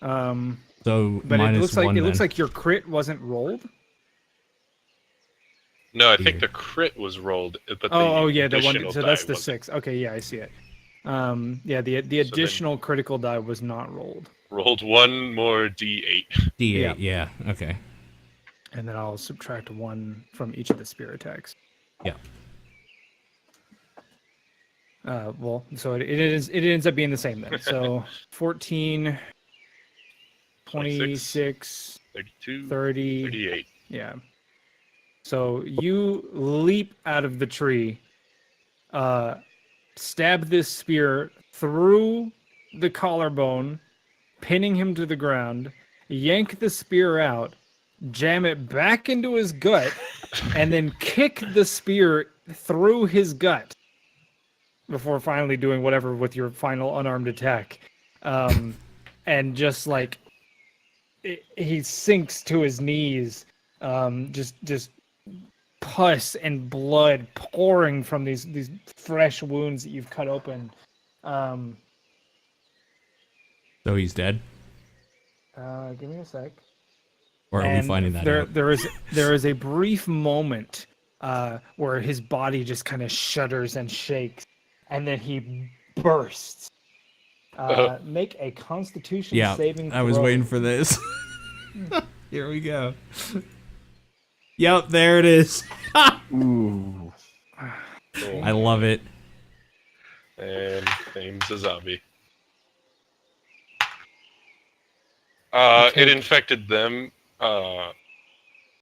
Um, So but it minus looks like 1 then. your crit wasn't rolled. No, I think Weird. the crit was rolled, but Oh the yeah, the one. additional So die that's the wasn't. 6. Okay, yeah, I see it. Yeah, the then- additional critical die was not rolled. Rolled one more d8. D8, yeah. Okay. And then I'll subtract 1 from each of the spear attacks. Yeah. Well, so it ends up being the same then. So 14, 26, 32, 30, 38. yeah. So you leap out of the tree, stab this spear through the collarbone, pinning him to the ground, yank the spear out, jam it back into his gut, and then kick the spear through his gut before finally doing whatever with your final unarmed attack. And just like he sinks to his knees, just pus and blood pouring from these fresh wounds that you've cut open. So he's dead? Give me a sec. Or are we And finding that out? there is a brief moment where his body just kind of shudders and shakes, and then he bursts. Make a Constitution Yeah, saving throw. I was waiting for this. Here we go. Yep, there it is. Ooh. Cool. I love it. And name's a zombie. It infected them.